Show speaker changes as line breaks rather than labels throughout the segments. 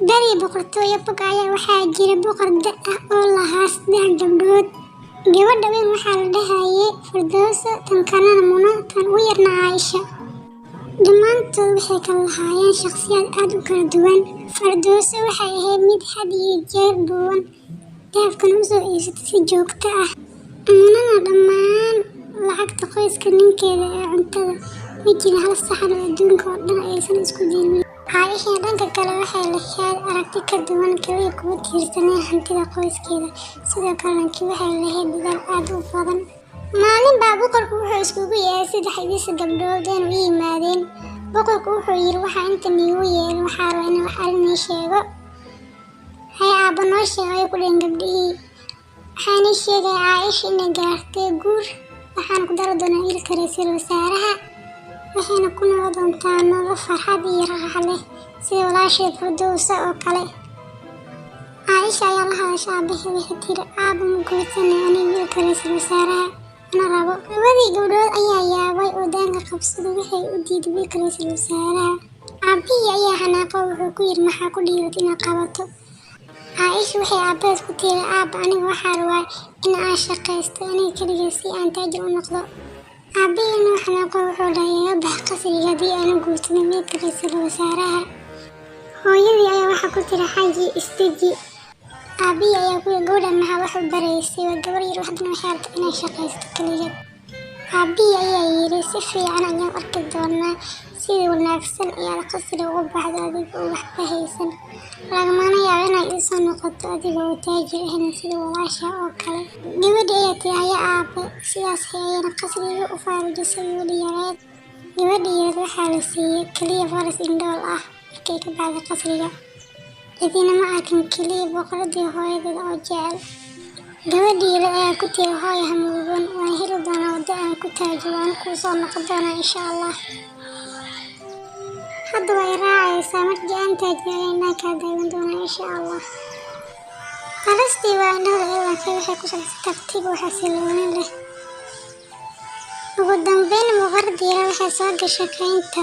Beri boqortooyo fog ayaa waxaa jira boqor da' ah oo lahaa 3 gabdhood. Gabadha weyn waxaa la dhahayay Firdawso, tan kalena Muno, tan ugu yarna Caaisha. Dhammaantood waxay kala lahaayeen shakhsiyaad aad u kala duwan. Firdawso waxay ahayd mid had iyo jeer dhuuban, dahabkana u soo iibsata si joogto ah. Munona dhammaan lacagta qoyska ninkeeda ee cuntada, ma jirin hal saxan oo adduunka oo dhan aysan isku diimin. Caaisha dhanka kale waxay lahayd aragti ka duwan, kaliya kuma tiirsaneen hantida qoyskeeda, sidoo kalena waxay lahayd dadaal aad u badan. Maalin baa boqorku wuxuu iskugu yeeray 3 gabdhood u yimaadeen. Boqorku wuxuu yiri, waxaa intan iigu yeeray waxaa rabaa inaan wax arrin ii sheego. Hay aabba noo sheeg ayay ku dhaheen gabdhihii. Waxaan ii sheegay Caaisha inay gaartay guur, waxaan ku dari doonaa wiilka ra'iisul wasaaraha, waxayna ku noqon doontaa nolol farxad iyo raaxo leh sida walaasheed Firdawso oo kale. Caaisha ayaa la hadashay aabaheed, waxay tiri, aabba ma guursanay aniga wiilka ra'iisul wasaaraha mana rabo. Labadii gabdhood ayaa yaabay oo daanka qabsaday, waxay u diiday wiilka ra'iisul wasaaraha. Aabihii ayaa xanaaqay oo wuxuu ku yiri, maxaa ku dhiiratay inaad qabato? Caaisha waxay aabaheed ku tiri, aabba aniga waxaa rabaa in aan shaqaysto aniga keligay si aan taajir u noqdo. Aabihiina wuu xanaaqay oo wuxuu dhahay, iga bax qasriga haddii aanan guursanin wiilka ra'iisul wasaaraha. Hooyadii ayaa waxaa ku tiri, xaaji isdeji. Aabihii ayaa ku yiri, gabadhan maxaa wax u baraysay? Waa gabar yar, haddana waxay rabtaa inay shaqaysto kaligeed. Aabihii ayaa yiri, si fiican ayaan arki doonaa sida wanaagsan ee aad qasriga uga baxdo adigoo waxba haysan. Lagamana yaabo inaad ii soo noqoto adigoo taajir ahayn sida walaashaa oo kale. Gabadhii ayaa tiri, haya aabbe. Sidaas ayayna qasriga u faaruujisay gabadhii yareed. Gabadhii yareed waxaa la siiyey kaliya faras indhool ah markay ka baxday qasriga. Cidina ma arkin, kaliya boqoradii hooyadeed oo jecel. Gabadhii yareed ayaa ku tiri, hooyo ha murugoon, waan heli doonaa waddo aan ku taajiro, waan kuu soo noqon doonaa insha Allah. Hadda way raacaysaa, markii aan taajiro ayaan kaa daawan doonaa insha Allah. Falastii waa indhaha eedankay waxay ku socotay tartiib oo xasillooni leh. Ugu dambeyn boqoradii yareed waxay soo gashay kaynta.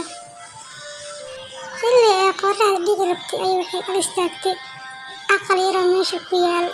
Xilli ay qorraxda dhigi rabtay ayay waxay ag istaagtay aqal yar oo meesha ku yaal.